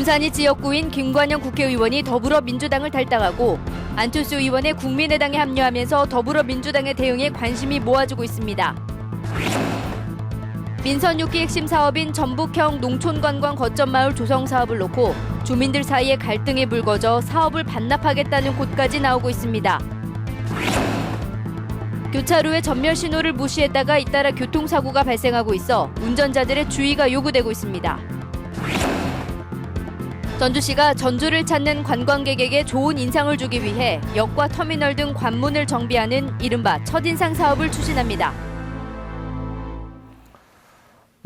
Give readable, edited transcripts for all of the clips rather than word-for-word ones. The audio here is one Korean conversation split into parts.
군산이 지역구인 김관영 국회의원이 더불어민주당을 탈당하고 안철수 의원의 국민의당에 합류하면서 더불어민주당의 대응에 관심이 모아지고 있습니다. 민선 6기 핵심 사업인 전북형 농촌관광 거점마을 조성 사업을 놓고 주민들 사이에 갈등이 불거져 사업을 반납하겠다는 곳까지 나오고 있습니다. 교차로에 전멸 신호를 무시했다가 잇따라 교통사고가 발생하고 있어 운전자들의 주의가 요구되고 있습니다. 전주시가 전주를 찾는 관광객에게 좋은 인상을 주기 위해 역과 터미널 등 관문을 정비하는 이른바 첫인상 사업을 추진합니다.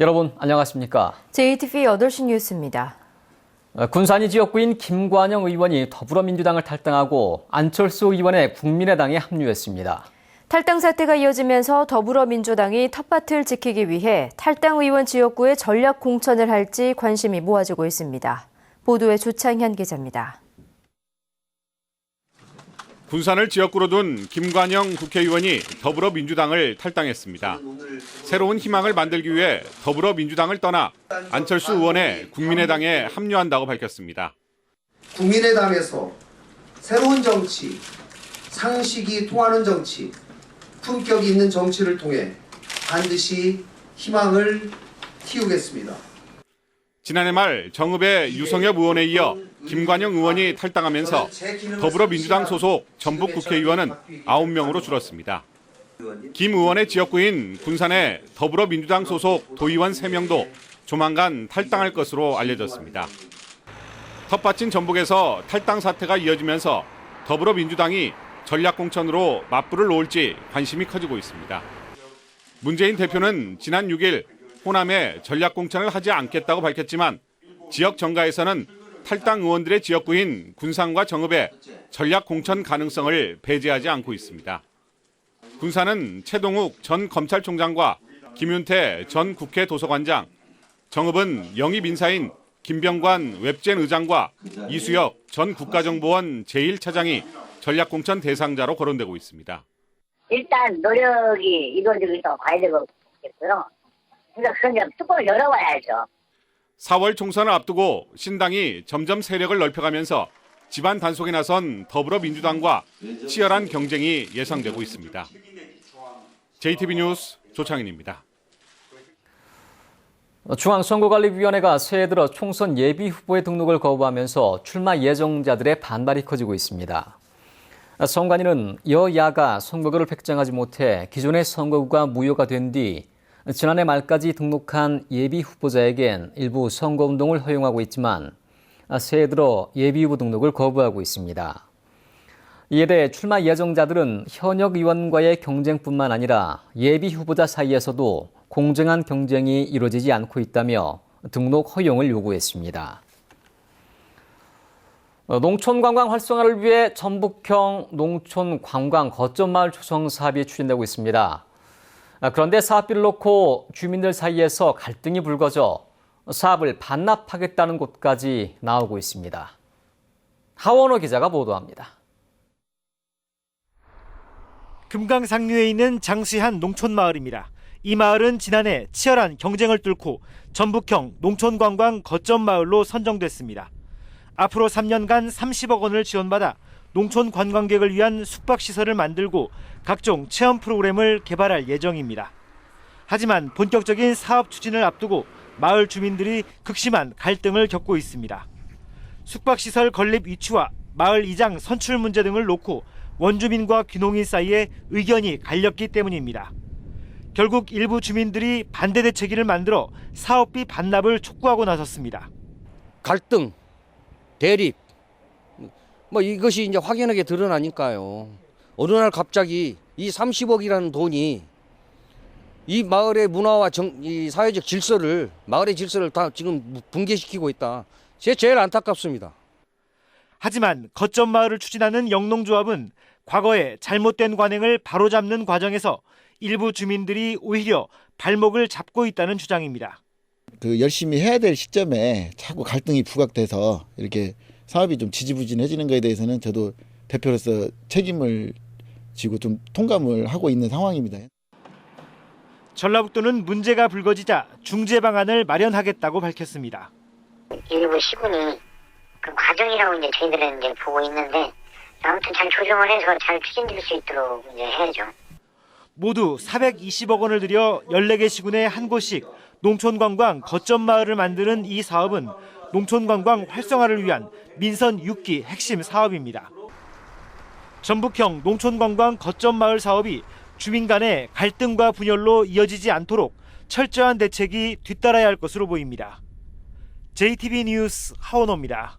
여러분 안녕하십니까? JTV 8시 뉴스입니다. 군산이 지역구인 김관영 의원이 더불어민주당을 탈당하고 안철수 의원의 국민의당에 합류했습니다. 탈당 사태가 이어지면서 더불어민주당이 텃밭을 지키기 위해 탈당 의원 지역구에 전략 공천을 할지 관심이 모아지고 있습니다. 보도에 조창현 기자입니다. 군산을 지역구로 둔 김관영 국회의원이 더불어민주당을 탈당했습니다. 새로운 희망을 만들기 위해 더불어민주당을 떠나 안철수 의원의 국민의당에 합류한다고 밝혔습니다. 국민의당에서 새로운 정치, 상식이 통하는 정치, 품격이 있는 정치를 통해 반드시 희망을 키우겠습니다. 지난해 말 정읍의 유성엽 의원에 이어 김관영 의원이 탈당하면서 더불어민주당 소속 전북 국회의원은 9명으로 줄었습니다. 김 의원의 지역구인 군산의 더불어민주당 소속 도의원 3명도 조만간 탈당할 것으로 알려졌습니다. 텃밭인 전북에서 탈당 사태가 이어지면서 더불어민주당이 전략공천으로 맞불을 놓을지 관심이 커지고 있습니다. 문재인 대표는 지난 6일 호남에 전략공천을 하지 않겠다고 밝혔지만 지역 정가에서는 탈당 의원들의 지역구인 군산과 정읍의 전략공천 가능성을 배제하지 않고 있습니다. 군산은 최동욱 전 검찰총장과 김윤태 전 국회 도서관장, 정읍은 영입 인사인 김병관 웹젠 의장과 이수혁 전 국가정보원 제1차장이 전략공천 대상자로 거론되고 있습니다. 일단 노력이 이루어지고 있다고 봐야 되겠고요. 그러니까 그건 좀 뚜껑을 열어봐야죠. 4월 총선을 앞두고 신당이 점점 세력을 넓혀가면서 집안 단속에 나선 더불어민주당과 치열한 경쟁이 예상되고 있습니다. JTB 뉴스 조창인입니다. 중앙선거관리위원회가 새해 들어 총선 예비 후보의 등록을 거부하면서 출마 예정자들의 반발이 커지고 있습니다. 선관위는 여야가 선거구를 획정하지 못해 기존의 선거구가 무효가 된 뒤 지난해 말까지 등록한 예비 후보자에겐 일부 선거운동을 허용하고 있지만 새해 들어 예비후보 등록을 거부하고 있습니다. 이에 대해 출마 예정자들은 현역 의원과의 경쟁뿐만 아니라 예비 후보자 사이에서도 공정한 경쟁이 이루어지지 않고 있다며 등록 허용을 요구했습니다. 농촌 관광 활성화를 위해 전북형 농촌 관광 거점마을 조성 사업이 추진되고 있습니다. 그런데 사업비를 놓고 주민들 사이에서 갈등이 불거져 사업을 반납하겠다는 곳까지 나오고 있습니다. 하원호 기자가 보도합니다. 금강상류에 있는 장수한 농촌마을입니다. 이 마을은 지난해 치열한 경쟁을 뚫고 전북형 농촌관광 거점마을로 선정됐습니다. 앞으로 3년간 30억 원을 지원받아 농촌 관광객을 위한 숙박시설을 만들고 각종 체험 프로그램을 개발할 예정입니다. 하지만 본격적인 사업 추진을 앞두고 마을 주민들이 극심한 갈등을 겪고 있습니다. 숙박시설 건립 위치와 마을 이장 선출 문제 등을 놓고 원주민과 귀농인 사이에 의견이 갈렸기 때문입니다. 결국 일부 주민들이 반대 대책위를 만들어 사업비 반납을 촉구하고 나섰습니다. 갈등, 대립, 이것이 이제 확연하게 드러나니까요. 어느 날 갑자기 이 30억이라는 돈이 이 마을의 문화와 이 사회적 질서를, 마을의 질서를 다 지금 붕괴시키고 있다. 제일 안타깝습니다. 하지만 거점 마을을 추진하는 영농조합은 과거의 잘못된 관행을 바로잡는 과정에서 일부 주민들이 오히려 발목을 잡고 있다는 주장입니다. 열심히 해야 될 시점에 자꾸 갈등이 부각돼서 이렇게 사업이 좀 지지부진해지는 것에 대해서는 저도 대표로서 책임을 지고 좀 통감을 하고 있는 상황입니다. 전라북도는 문제가 불거지자 중재 방안을 마련하겠다고 밝혔습니다. 일부 시군이 그 과정이라고 이제 저희들은 이제 보고 있는데 아무튼 잘 조정을 해서 잘 추진될 수 있도록 이제 해야죠. 모두 420억 원을 들여 14개 시군에 한 곳씩 농촌관광 거점 마을을 만드는 이 사업은 농촌관광 활성화를 위한 민선 6기 핵심 사업입니다. 전북형 농촌관광 거점 마을 사업이 주민 간의 갈등과 분열로 이어지지 않도록 철저한 대책이 뒤따라야 할 것으로 보입니다. JTB 뉴스 하원호입니다.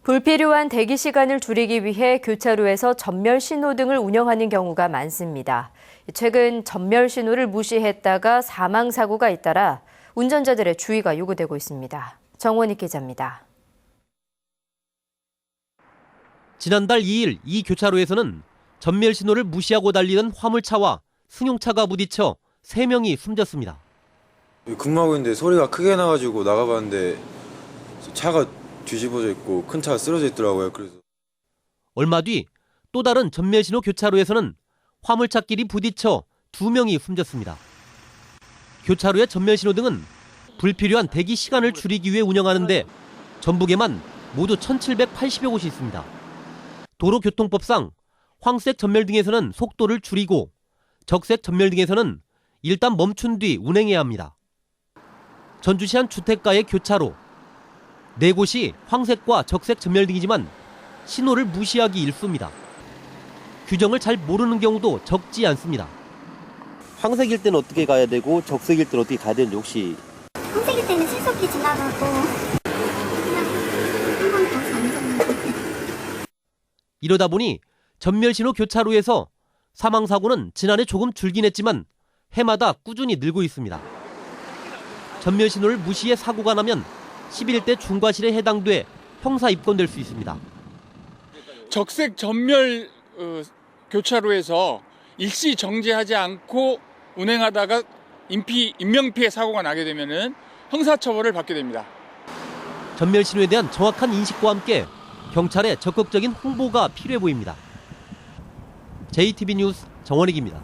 불필요한 대기 시간을 줄이기 위해 교차로에서 전멸 신호등을 운영하는 경우가 많습니다. 최근 전멸 신호를 무시했다가 사망 사고가 잇따라 운전자들의 주의가 요구되고 있습니다. 정원익 기자입니다. 지난달 2일 이 교차로에서는 전멸 신호를 무시하고 달리던 화물차와 승용차가 부딪혀 3명이 숨졌습니다. 근무하고 있는데 소리가 크게 나가지고 나가봤는데 차가 뒤집어져 있고 큰 차가 쓰러져 있더라고요. 그래서 얼마 뒤 또 다른 전멸 신호 교차로에서는 화물차끼리 부딪혀 2명이 숨졌습니다. 교차로의 전멸 신호등은 불필요한 대기 시간을 줄이기 위해 운영하는데 전북에만 모두 1,780여 곳이 있습니다. 도로교통법상 황색 전멸등에서는 속도를 줄이고 적색 전멸등에서는 일단 멈춘 뒤 운행해야 합니다. 전주시 한 주택가의 교차로. 4곳이 황색과 적색 전멸등이지만 신호를 무시하기 일쑤입니다. 규정을 잘 모르는 경우도 적지 않습니다. 황색일 때는 어떻게 가야 되고 적색일 때는 어떻게 가야 되는지 혹시? 황색일 때는 신속히 지나가고 그냥 한 번 더 가는 정도. 이러다 보니 전멸신호 교차로에서 사망사고는 지난해 조금 줄긴 했지만 해마다 꾸준히 늘고 있습니다. 전멸신호를 무시해 사고가 나면 11대 중과실에 해당돼 형사 입건될 수 있습니다. 적색 전멸 교차로에서 일시 정지하지 않고 운행하다가 인명피해 사고가 나게 되면은 형사처벌을 받게 됩니다. 전멸신호에 대한 정확한 인식과 함께 경찰의 적극적인 홍보가 필요해 보입니다. JTB 뉴스 정원익입니다.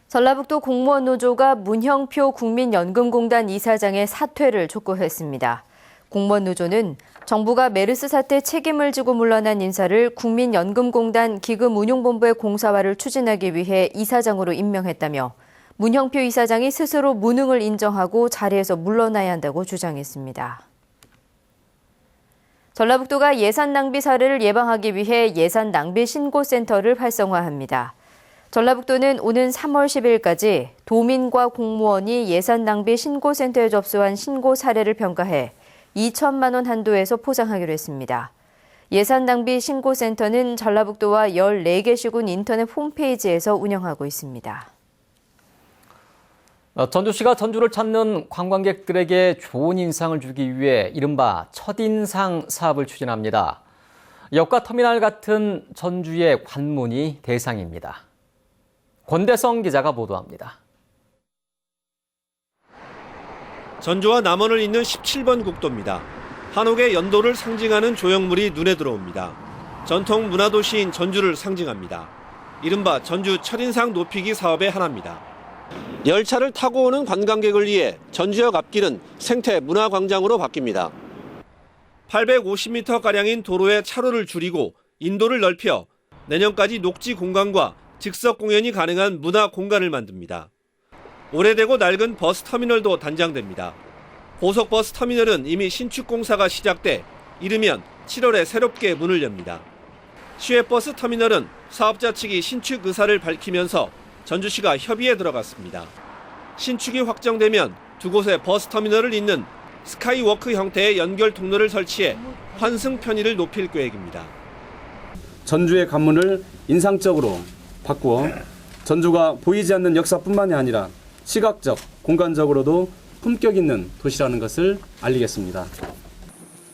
전라북도 공무원 노조가 문형표 국민연금공단 이사장의 사퇴를 촉구했습니다. 공무원 노조는 정부가 메르스 사태 책임을 지고 물러난 인사를 국민연금공단 기금운용본부의 공사화를 추진하기 위해 이사장으로 임명했다며 문형표 이사장이 스스로 무능을 인정하고 자리에서 물러나야 한다고 주장했습니다. 전라북도가 예산 낭비 사례를 예방하기 위해 예산 낭비 신고센터를 활성화합니다. 전라북도는 오는 3월 10일까지 도민과 공무원이 예산 낭비 신고센터에 접수한 신고 사례를 평가해 2천만 원 한도에서 포장하기로 했습니다. 예산 낭비 신고센터는 전라북도와 14개 시군 인터넷 홈페이지에서 운영하고 있습니다. 전주시가 전주를 찾는 관광객들에게 좋은 인상을 주기 위해 이른바 첫인상 사업을 추진합니다. 역과 터미널 같은 전주의 관문이 대상입니다. 권대성 기자가 보도합니다. 전주와 남원을 잇는 17번 국도입니다. 한옥의 연도를 상징하는 조형물이 눈에 들어옵니다. 전통 문화도시인 전주를 상징합니다. 이른바 전주 첫인상 높이기 사업의 하나입니다. 열차를 타고 오는 관광객을 위해 전주역 앞길은 생태 문화광장으로 바뀝니다. 850m가량인 도로의 차로를 줄이고 인도를 넓혀 내년까지 녹지 공간과 즉석 공연이 가능한 문화 공간을 만듭니다. 오래되고 낡은 버스 터미널도 단장됩니다. 고속버스 터미널은 이미 신축 공사가 시작돼 이르면 7월에 새롭게 문을 엽니다. 시외버스 터미널은 사업자 측이 신축 의사를 밝히면서 전주시가 협의에 들어갔습니다. 신축이 확정되면 두 곳의 버스 터미널을 잇는 스카이워크 형태의 연결 통로를 설치해 환승 편의를 높일 계획입니다. 전주의 관문을 인상적으로 바꾸어 전주가 보이지 않는 역사뿐만이 아니라 시각적, 공간적으로도 품격 있는 도시라는 것을 알리겠습니다.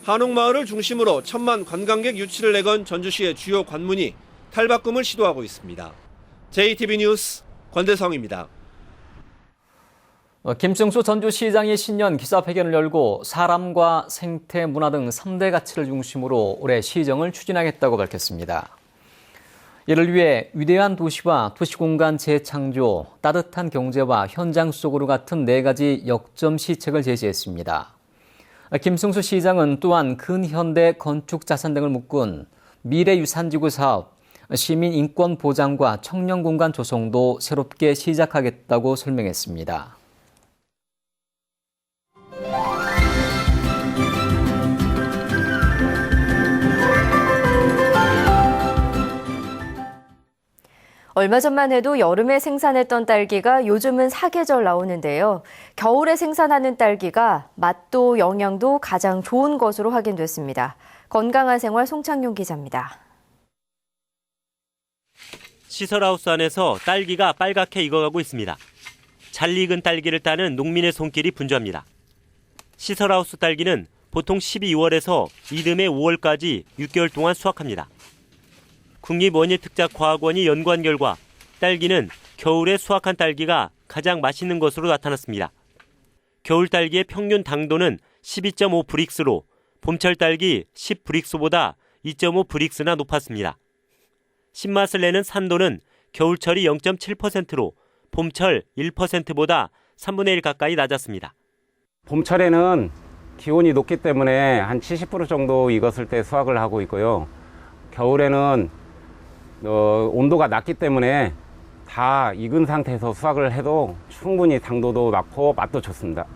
한옥마을을 중심으로 1,000만 관광객 유치를 내건 전주시의 주요 관문이 탈바꿈을 시도하고 있습니다. JTB 뉴스 권대성입니다. 김승수 전주시장이 신년 기자회견을 열고 사람과 생태, 문화 등 3대 가치를 중심으로 올해 시정을 추진하겠다고 밝혔습니다. 이를 위해 위대한 도시와 도시공간 재창조, 따뜻한 경제와 현장 속으로 같은 4가지 역점 시책을 제시했습니다. 김승수 시장은 또한 근현대 건축 자산 등을 묶은 미래유산지구 사업, 시민 인권 보장과 청년 공간 조성도 새롭게 시작하겠다고 설명했습니다. 얼마 전만 해도 여름에 생산했던 딸기가 요즘은 사계절 나오는데요. 겨울에 생산하는 딸기가 맛도 영양도 가장 좋은 것으로 확인됐습니다. 건강한 생활 송창용 기자입니다. 시설하우스 안에서 딸기가 빨갛게 익어가고 있습니다. 잘 익은 딸기를 따는 농민의 손길이 분주합니다. 시설하우스 딸기는 보통 12월에서 이듬해 5월까지 6개월 동안 수확합니다. 국립원예특작과학원이 연구한 결과 딸기는 겨울에 수확한 딸기가 가장 맛있는 것으로 나타났습니다. 겨울 딸기의 평균 당도는 12.5 브릭스로 봄철 딸기 10 브릭스보다 2.5 브릭스나 높았습니다. 신맛을 내는 산도는 겨울철이 0.7%로 봄철 1%보다 3분의 1 가까이 낮았습니다. 봄철에는 기온이 높기 때문에 한 70% 정도 익었을 때 수확을 하고 있고요. 겨울에는 온도가 낮기 때문에 다 익은 상태에서 수확을 해도 충분히 당도도 낮고 맛도 좋습니다.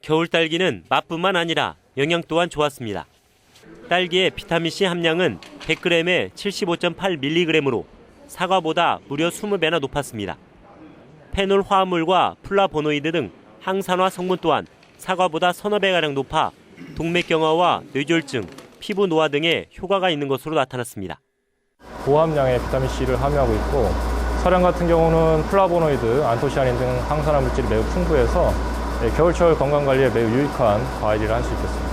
겨울 딸기는 맛뿐만 아니라 영양 또한 좋았습니다. 딸기의 비타민C 함량은 100g에 75.8mg으로 사과보다 무려 20배나 높았습니다. 페놀 화합물과 플라보노이드 등 항산화 성분 또한 사과보다 서너 배가량 높아 동맥경화와 뇌졸중, 피부 노화 등의 효과가 있는 것으로 나타났습니다. 고함량의 비타민C를 함유하고 있고 서량 같은 경우는 플라보노이드, 안토시아닌 등 항산화 물질이 매우 풍부해서 겨울철 건강관리에 매우 유익한 과일이라 할 수 있겠습니다.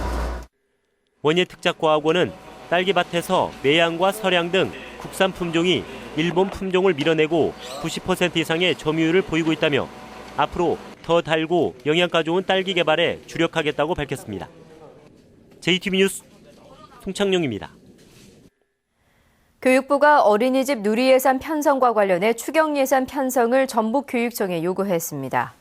원예특작과학원은 딸기밭에서 매양과 서량 등 국산 품종이 일본 품종을 밀어내고 90% 이상의 점유율을 보이고 있다며 앞으로 더 달고 영양가 좋은 딸기 개발에 주력하겠다고 밝혔습니다. JTBC 뉴스 송창용입니다. 교육부가 어린이집 누리예산 편성과 관련해 추경예산 편성을 전북교육청에 요구했습니다.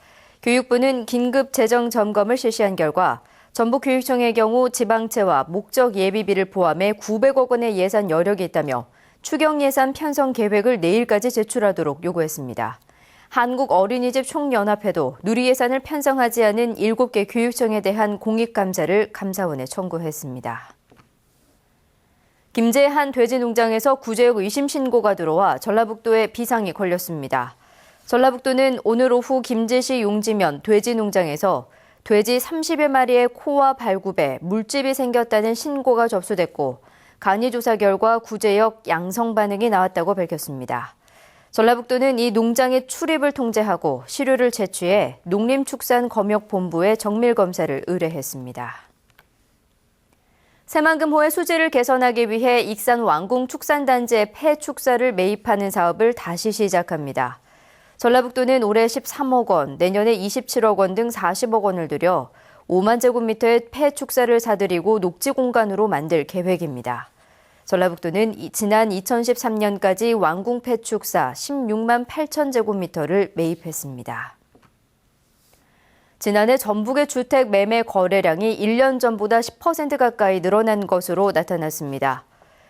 교육부는 긴급 재정 점검을 실시한 결과 전북교육청의 경우 지방채와 목적 예비비를 포함해 900억 원의 예산 여력이 있다며 추경예산 편성 계획을 내일까지 제출하도록 요구했습니다. 한국어린이집 총연합회도 누리예산을 편성하지 않은 7개 교육청에 대한 공익감사를 감사원에 청구했습니다. 김제한 돼지농장에서 구제역 의심 신고가 들어와 전라북도에 비상이 걸렸습니다. 전라북도는 오늘 오후 김제시 용지면 돼지농장에서 돼지 30여 마리의 코와 발굽에 물집이 생겼다는 신고가 접수됐고 간이조사 결과 구제역 양성 반응이 나왔다고 밝혔습니다. 전라북도는 이 농장의 출입을 통제하고 시료를 채취해 농림축산검역본부에 정밀검사를 의뢰했습니다. 새만금호의 수질을 개선하기 위해 익산 왕궁축산단지에 폐축사를 매입하는 사업을 다시 시작합니다. 전라북도는 올해 13억 원, 내년에 27억 원 등 40억 원을 들여 5만 제곱미터의 폐축사를 사들이고 녹지 공간으로 만들 계획입니다. 전라북도는 지난 2013년까지 왕궁 폐축사 16만 8천 제곱미터를 매입했습니다. 지난해 전북의 주택 매매 거래량이 1년 전보다 10% 가까이 늘어난 것으로 나타났습니다.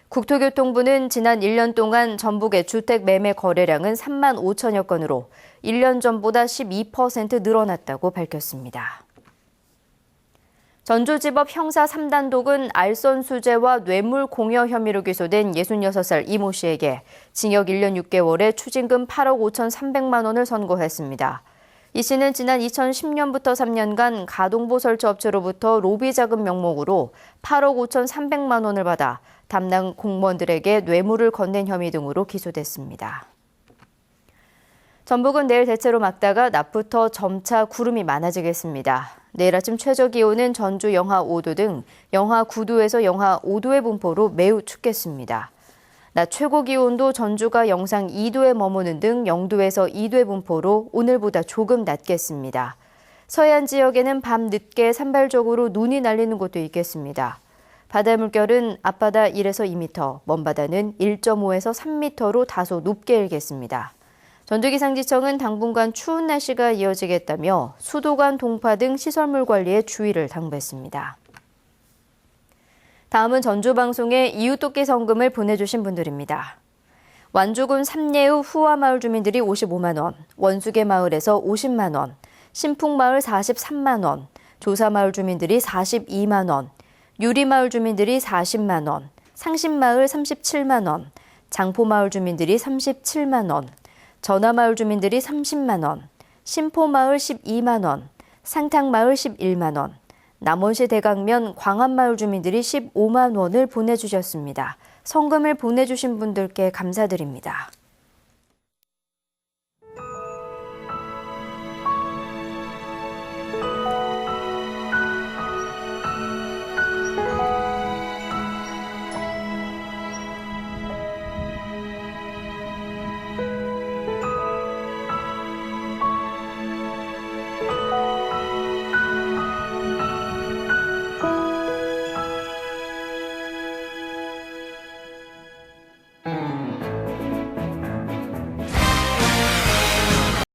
국토교통부는 지난 1년 동안 전북의 주택 매매 거래량은 3만 5천여 건으로 1년 전보다 12% 늘어났다고 밝혔습니다. 전주지법 형사 3단독은 알선수재와 뇌물 공여 혐의로 기소된 66살 이모 씨에게 징역 1년 6개월에 추징금 8억 5,300만 원을 선고했습니다. 이 씨는 지난 2010년부터 3년간 가동보 설치업체로부터 로비 자금 명목으로 8억 5,300만 원을 받아 담당 공무원들에게 뇌물을 건넨 혐의 등으로 기소됐습니다. 전북은 내일 대체로 맑다가 낮부터 점차 구름이 많아지겠습니다. 내일 아침 최저기온은 전주 영하 5도 등 영하 9도에서 영하 5도의 분포로 매우 춥겠습니다. 낮 최고기온도 전주가 영상 2도에 머무는 등 0도에서 2도의 분포로 오늘보다 조금 낮겠습니다. 서해안 지역에는 밤 늦게 산발적으로 눈이 날리는 곳도 있겠습니다. 바다 물결은 앞바다 1에서 2m, 먼바다는 1.5에서 3m로 다소 높게 일겠습니다. 전주기상지청은 당분간 추운 날씨가 이어지겠다며 수도관 동파 등 시설물 관리에 주의를 당부했습니다. 다음은 전주방송에 이웃돕기 성금을 보내주신 분들입니다. 완주군 삼례읍 후화마을 주민들이 55만 원, 원수계 마을에서 50만 원, 신풍마을 43만 원, 조사마을 주민들이 42만 원, 유리마을 주민들이 40만 원, 상신마을 37만 원, 장포마을 주민들이 37만 원, 전화마을 주민들이 30만 원, 신포마을 12만 원, 상탕마을 11만 원, 남원시 대강면 광안마을 주민들이 15만 원을 보내주셨습니다. 성금을 보내주신 분들께 감사드립니다.